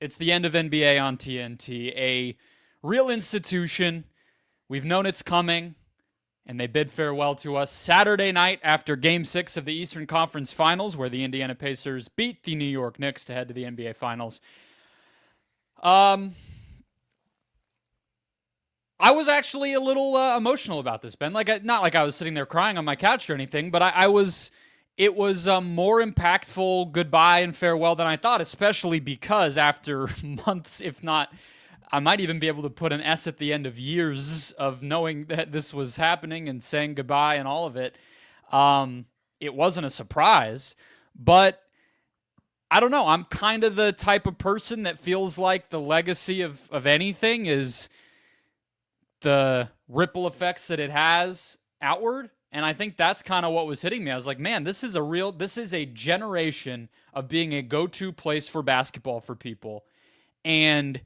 It's the end of NBA on TNT, a real institution. We've known it's coming, and they bid farewell to us Saturday night after Game 6 of the Eastern Conference Finals, where the Indiana Pacers beat the New York Knicks to head to the NBA Finals. I was actually a little emotional about this, Ben. Not like I was sitting there crying on my couch or anything, but I was. It was a more impactful goodbye and farewell than I thought, especially because after months, if not, I might even be able to put an S at the end of years of knowing that this was happening and saying goodbye and all of it. It wasn't a surprise, but I don't know. I'm kind of the type of person that feels like the legacy of anything is the ripple effects that it has outward. And I think that's kind of what was hitting me. I was like, man, this is a generation of being a go-to place for basketball for people, and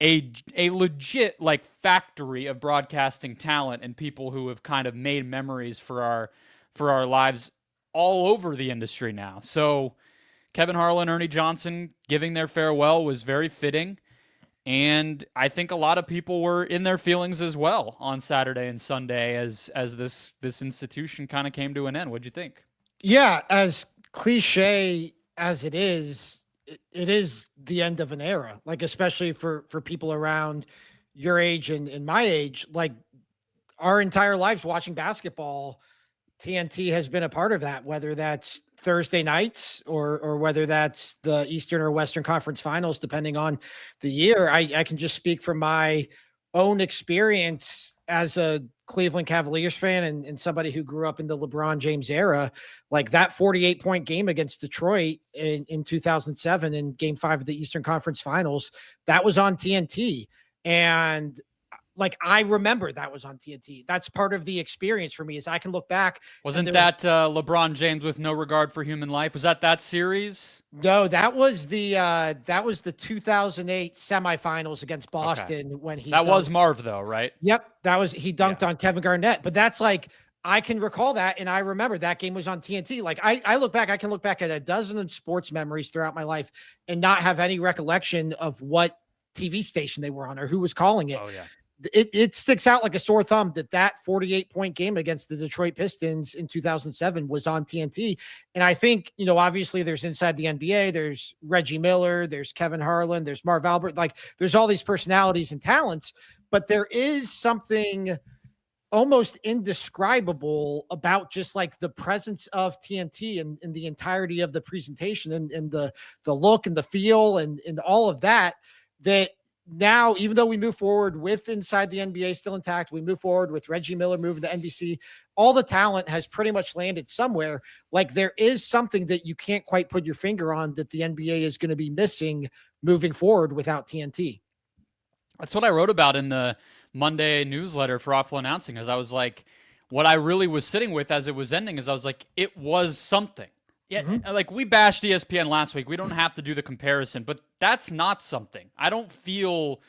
a legit like factory of broadcasting talent and people who have kind of made memories for our lives all over the industry now. So Kevin Harlan, Ernie Johnson giving their farewell was very fitting. And I think a lot of people were in their feelings as well on Saturday and Sunday as this institution kind of came to an end. What'd you think? Yeah, as cliche as it is the end of an era. Like, especially for people around your age and my age, like our entire lives watching basketball, TNT has been a part of that, whether that's Thursday nights or whether that's the Eastern or Western Conference Finals, depending on the year. I can just speak from my own experience as a Cleveland Cavaliers fan and somebody who grew up in the LeBron James era. Like that 48-point game against Detroit in 2007 in Game 5 of the Eastern Conference Finals, that was on TNT. And like, I remember that was on TNT. That's part of the experience for me is I can look back. Wasn't that LeBron James with no regard for human life? Was that series? No, that was the 2008 semifinals against Boston. Okay. When he that was Marv though, right? Yep, he dunked on Kevin Garnett. But that's like, I can recall that, and I remember that game was on TNT. Like I look back, I can look back at a dozen sports memories throughout my life and not have any recollection of what TV station they were on or who was calling it. Oh yeah. It sticks out like a sore thumb that 48-point game against the Detroit Pistons in 2007 was on TNT. And I think, obviously there's inside the NBA, there's Reggie Miller, there's Kevin Harlan, there's Marv Albert, like there's all these personalities and talents, but there is something almost indescribable about just like the presence of TNT and the entirety of the presentation and the look and the feel and all of that now, even though we move forward with Inside the NBA still intact, we move forward with Reggie Miller moving to NBC, all the talent has pretty much landed somewhere. Like there is something that you can't quite put your finger on that the NBA is going to be missing moving forward without TNT. That's what I wrote about in the Monday newsletter for Awful Announcing, as I was like, what I really was sitting with as it was ending is I was like, it was something. Yeah, like we bashed ESPN last week. We don't have to do the comparison, but that's not something. I don't feel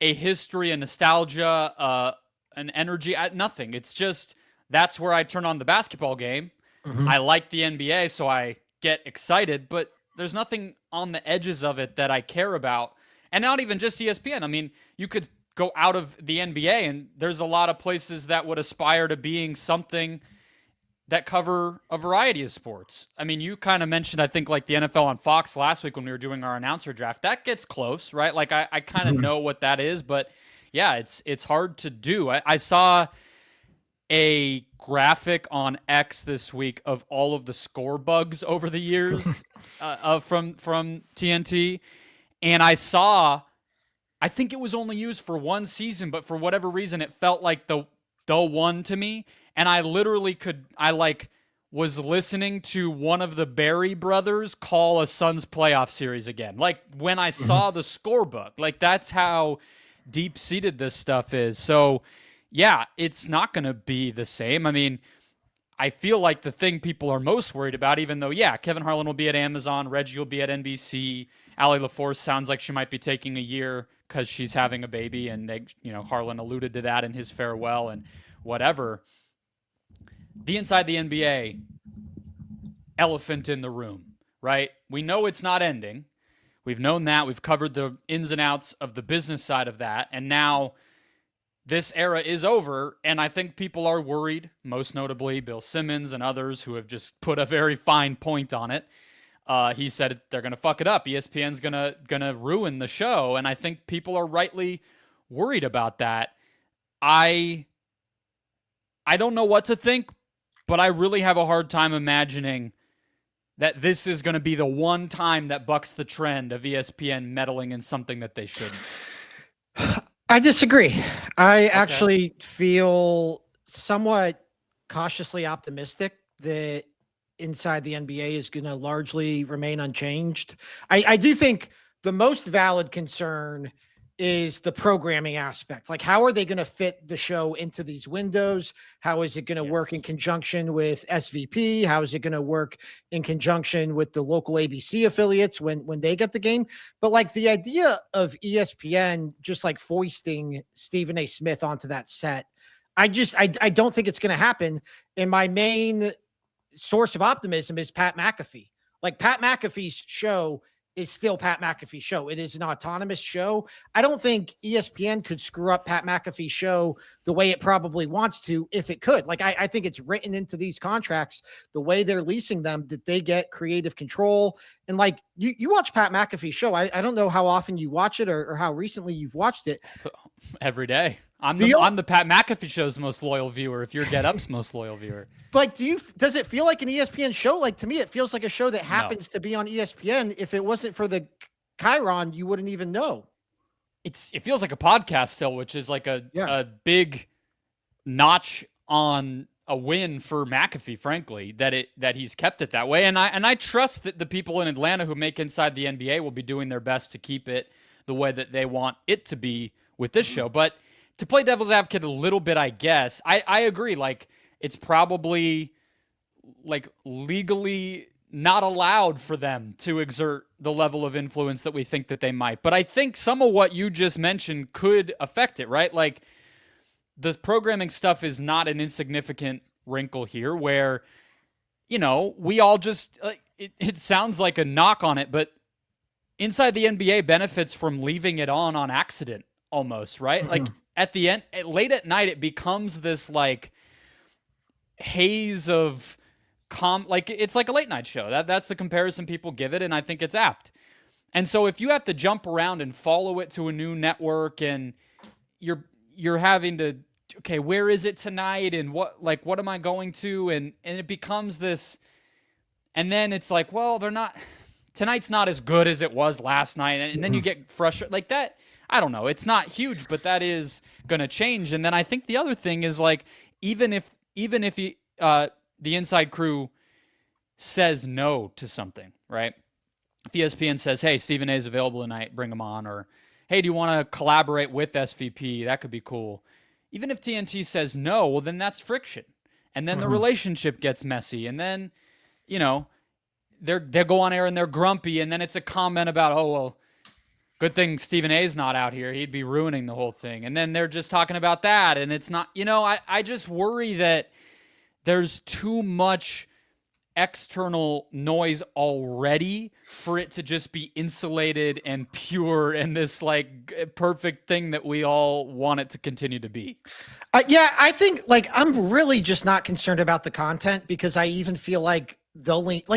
a history, a nostalgia, an energy, nothing. It's just that's where I turn on the basketball game. I like the NBA, so I get excited, but there's nothing on the edges of it that I care about. And not even just ESPN. I mean, you could go out of the NBA, and there's a lot of places that would aspire to being something that cover a variety of sports. I mean, you kind of mentioned, I think, like the NFL on Fox last week when we were doing our announcer draft. That gets close, right? Like I kind of know what that is, but yeah, it's hard to do. I saw a graphic on X this week of all of the score bugs over the years from TNT, and I think it was only used for one season, but for whatever reason, it felt like the one to me. And I literally was listening to one of the Barry brothers call a Suns playoff series again. Like when I saw the scorebook, like that's how deep-seated this stuff is. So yeah, it's not going to be the same. I mean, I feel like the thing people are most worried about, even though, yeah, Kevin Harlan will be at Amazon, Reggie will be at NBC, Allie LaForce sounds like she might be taking a year because she's having a baby, and Harlan alluded to that in his farewell and whatever. The Inside the NBA elephant in the room, right? We know it's not ending. We've known that. We've covered the ins and outs of the business side of that. And now this era is over. And I think people are worried, most notably Bill Simmons and others who have just put a very fine point on it. He said they're going to fuck it up. ESPN's gonna ruin the show. And I think people are rightly worried about that. I don't know what to think, but I really have a hard time imagining that this is going to be the one time that bucks the trend of ESPN meddling in something that they shouldn't. I disagree. I actually feel somewhat cautiously optimistic that inside the NBA is going to largely remain unchanged. I do think the most valid concern is the programming aspect. Like, how are they going to fit the show into these windows? How is it going to work in conjunction with SVP? How is it going to work in conjunction with the local ABC affiliates when they get the game? But like the idea of ESPN just like foisting Stephen A. Smith onto that set, I don't think it's going to happen. And my main source of optimism is Pat McAfee. Like, Pat McAfee's show is still Pat McAfee's show. It is an autonomous show. I don't think ESPN could screw up Pat McAfee's show the way it probably wants to if it could. Like, I think it's written into these contracts, the way they're leasing them, that they get creative control. And like, you watch Pat McAfee's show. I don't know how often you watch it or how recently you've watched it. Every day. I'm the Pat McAfee show's most loyal viewer. If you're Get Up's most loyal viewer, like, does it feel like an ESPN show? Like, to me, it feels like a show that happens to be on ESPN. If it wasn't for the Chiron, you wouldn't even know. It feels like a podcast still, which is like a big notch on a win for McAfee, frankly, that he's kept it that way. And I trust that the people in Atlanta who make Inside the NBA will be doing their best to keep it the way that they want it to be with this show. But to play devil's advocate a little bit, I guess, I agree. Like, it's probably like legally not allowed for them to exert the level of influence that we think that they might. But I think some of what you just mentioned could affect it, right? Like, the programming stuff is not an insignificant wrinkle here where, you know, we all just, it sounds like a knock on it, but Inside the NBA benefits from leaving it on accident almost, right? Mm-hmm. Like, at the end, late at night, it becomes this like haze of like it's like a late night show. That's the comparison people give it, and I think it's apt. And so if you have to jump around and follow it to a new network, and you're having to, okay, where is it tonight, and what am I going to, and it becomes this, and then it's like, well, tonight's not as good as it was last night, and then you get frustrated like that. I don't know. It's not huge, but that is going to change. And then I think the other thing is, like, even if the inside crew says no to something, right? If ESPN says, hey, Stephen A is available tonight, bring him on. Or, hey, do you want to collaborate with SVP? That could be cool. Even if TNT says no, well, then that's friction. And then the relationship gets messy. And then, you know, they'll go on air and they're grumpy. And then it's a comment about, oh, well, good thing Stephen A's not out here. He'd be ruining the whole thing. And then they're just talking about that. And it's not, you know, I just worry that there's too much external noise already for it to just be insulated and pure and this like perfect thing that we all want it to continue to be. Yeah, I think like I'm really just not concerned about the content because I even feel like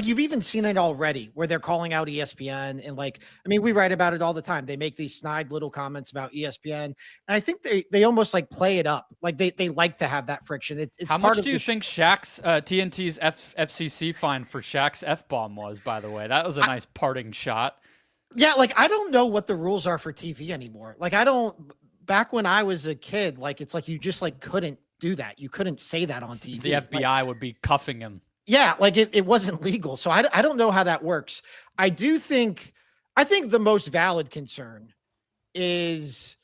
you've even seen it already where they're calling out ESPN and like, I mean, we write about it all the time. They make these snide little comments about ESPN. And I think they almost like play it up. Like they like to have that friction. It's how much do you think Shaq's TNT's FCC fine for Shaq's F-bomb was, by the way? That was a nice parting shot. Yeah. Like, I don't know what the rules are for TV anymore. Like back when I was a kid, like, it's like, you just like couldn't do that. You couldn't say that on TV. The FBI would be cuffing him. Yeah, like it wasn't legal. So I don't know how that works. I think the most valid concern is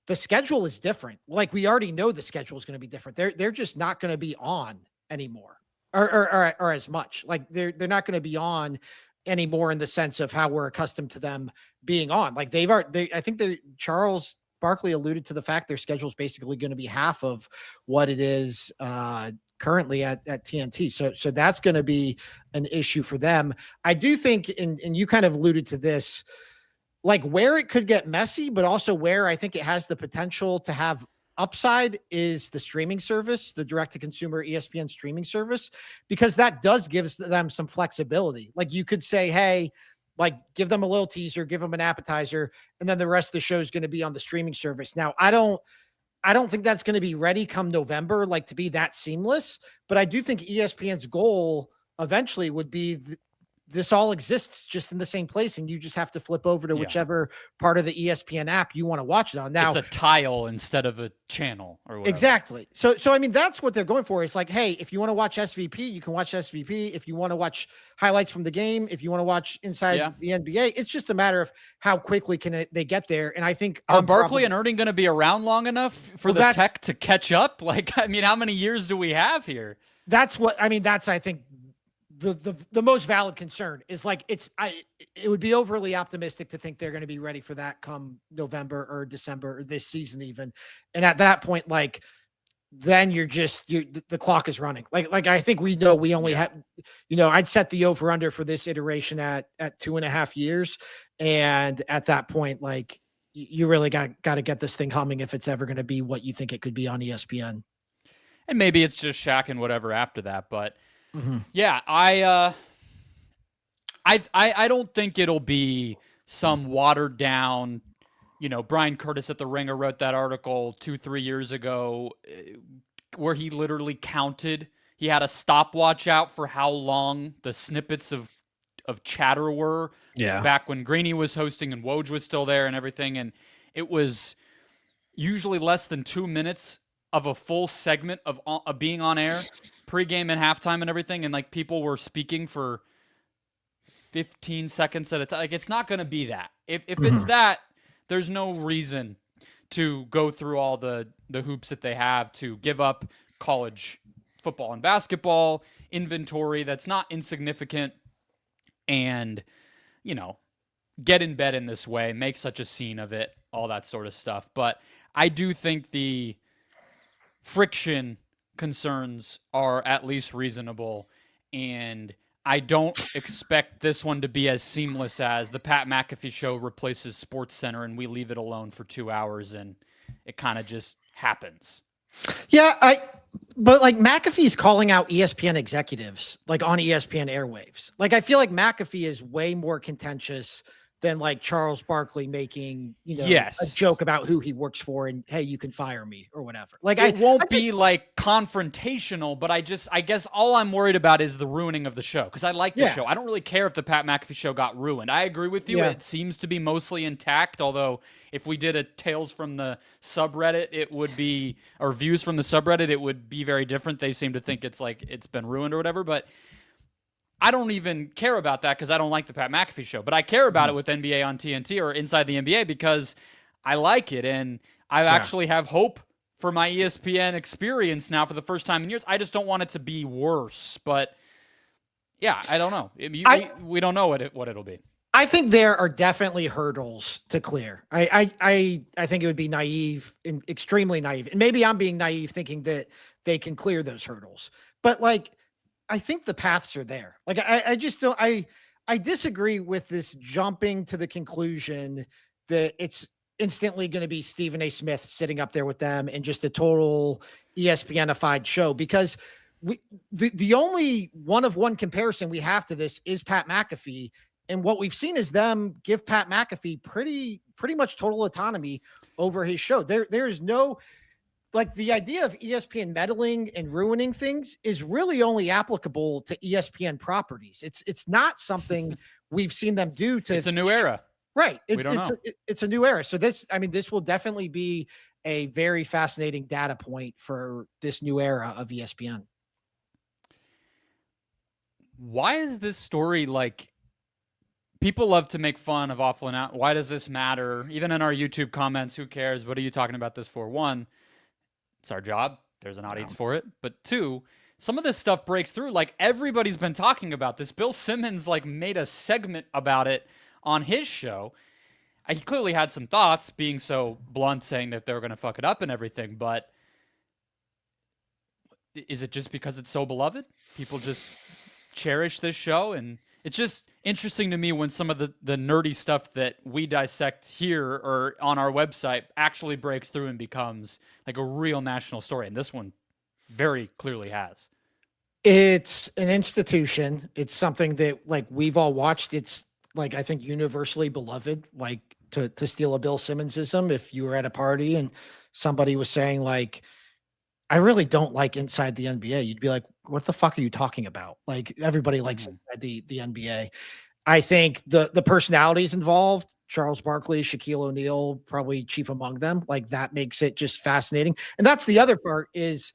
the schedule is different. Like, we already know the schedule is going to be different. They're just not going to be on anymore or as much. Like they're not going to be on anymore in the sense of how we're accustomed to them being on. Like I think Charles Barkley alluded to the fact their schedule is basically going to be half of what it is currently at TNT. So that's going to be an issue for them. I do think, and you kind of alluded to this, like where it could get messy, but also where I think it has the potential to have upside is the streaming service, the direct to consumer ESPN streaming service, because that does give them some flexibility. Like you could say, hey, like give them a little teaser, give them an appetizer, and then the rest of the show is going to be on the streaming service. Now, I don't think that's going to be ready come November, like to be that seamless, but I do think ESPN's goal eventually would be this all exists just in the same place, and you just have to flip over to whichever part of the ESPN app you want to watch it on. Now it's a tile instead of a channel or whatever. Exactly. So I mean, that's what they're going for. It's like, hey, if you want to watch SVP, you can watch SVP. If you want to watch highlights from the game, if you want to watch inside the NBA, it's just a matter of how quickly they get there. And I think are Barkley and Ernie going to be around long enough for the tech to catch up? Like, I mean, how many years do we have here? That's I think the most valid concern is like it would be overly optimistic to think they're going to be ready for that come November or December or this season even. And at that point, like then the clock is running. Like I think we know we only have, I'd set the over under for this iteration at 2.5 years. And at that point, like you really got to get this thing humming if it's ever going to be what you think it could be on ESPN. And maybe it's just Shaq and whatever after that, but yeah, I don't think it'll be some watered down, Brian Curtis at the Ringer wrote that article 2-3 years ago where he literally counted. He had a stopwatch out for how long the snippets of chatter were back when Greeny was hosting and Woj was still there and everything. And it was usually less than 2 minutes of a full segment of being on air, pregame and halftime and everything, and like people were speaking for 15 seconds at a time. Like it's not going to be that. If it's that, there's no reason to go through all the hoops that they have to give up college football and basketball inventory that's not insignificant and, get in bed in this way, make such a scene of it, all that sort of stuff. But I do think the friction concerns are at least reasonable, and I don't expect this one to be as seamless as the Pat McAfee show replaces Sports Center and we leave it alone for 2 hours and it kind of just happens. Yeah, but like McAfee's calling out ESPN executives like on ESPN airwaves. Like I feel like McAfee is way more contentious than like Charles Barkley making, a joke about who he works for and hey, you can fire me or whatever. Like it won't be like confrontational, but I guess all I'm worried about is the ruining of the show because I like the show. I don't really care if the Pat McAfee show got ruined. I agree with you. It seems to be mostly intact, although if we did a Tales from the subreddit, it would be, or views from the subreddit, it would be very different. They seem to think it's like it's been ruined or whatever, but I don't even care about that because I don't like the Pat McAfee show, but I care about it with NBA on TNT or Inside the NBA because I like it and I actually have hope for my ESPN experience now for the first time in years. I just don't want it to be worse, but yeah, I don't know. We don't know what it'll be. I think there are definitely hurdles to clear. I think it would be naive and extremely naive, and maybe I'm being naive thinking that they can clear those hurdles, but like. I think the paths are there. Like, I just don't, I disagree with this jumping to the conclusion that it's instantly going to be Stephen A. Smith sitting up there with them and just a total ESPN-ified show because the only one-of-one comparison we have to this is Pat McAfee. And what we've seen is them give Pat McAfee pretty much total autonomy over his show. There's no, like the idea of ESPN meddling and ruining things is really only applicable to ESPN properties. It's not something we've seen them do to. It's a new era, right? It's a new era. So this will definitely be a very fascinating data point for this new era of ESPN. Why is this story like? People love to make fun of Awful and Out. Why does this matter? Even in our YouTube comments, who cares? What are you talking about this for? One. It's our job. There's an audience for it. But two, some of this stuff breaks through. Like everybody's been talking about this. Bill Simmons like made a segment about it on his show. He clearly had some thoughts, being so blunt, saying that they were going to fuck it up and everything. But is it just because it's so beloved? People just cherish this show and It's just interesting to me when some of the nerdy stuff that we dissect here or on our website actually breaks through and becomes like a real national story. And this one very clearly has. It's an institution. It's something that like we've all watched. It's like I think universally beloved. Like to steal a Bill Simmonsism, if you were at a party and somebody was saying like, "I really don't like inside the NBA," you'd be like, "What the fuck are you talking about?" Like everybody likes inside the NBA. I think the personalities involved, Charles Barkley, Shaquille O'Neal, probably chief among them. Like that makes it just fascinating. And that's the other part is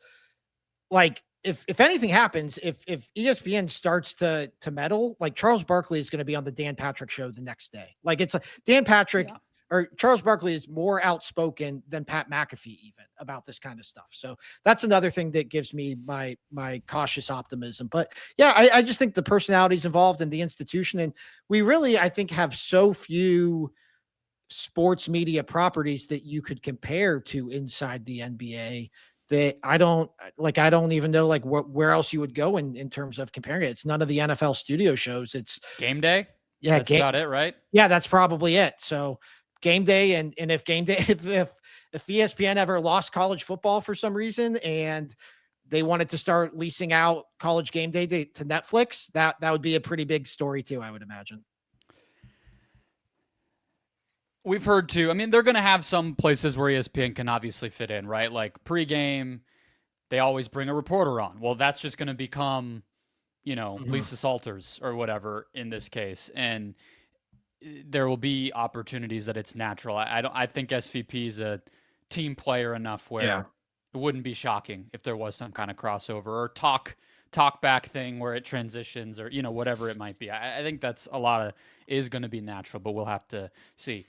like if anything happens, if ESPN starts to meddle, like Charles Barkley is going to be on the Dan Patrick show the next day. Like it's a Dan Patrick or Charles Barkley is more outspoken than Pat McAfee even about this kind of stuff. So that's another thing that gives me my cautious optimism. But yeah, I just think the personalities involved in the institution, and we really I think have so few sports media properties that you could compare to inside the NBA that I don't even know like where else you would go in terms of comparing it. It's none of the NFL studio shows. It's Game Day. yeah, That's about it, right? yeah, that's probably it. So Game Day and if Game Day if ESPN ever lost college football for some reason and they wanted to start leasing out college Game Day to Netflix, that would be a pretty big story too, I would imagine. We've heard too. I mean, they're going to have some places where ESPN can obviously fit in, right? Like pregame, they always bring a reporter on. Well, that's just going to become, Lisa Salters or whatever in this case, and there will be opportunities that it's natural. I think SVP is a team player enough where it wouldn't be shocking if there was some kind of crossover or talk back thing where it transitions or whatever it might be. I think that's a lot of is going to be natural, but we'll have to see.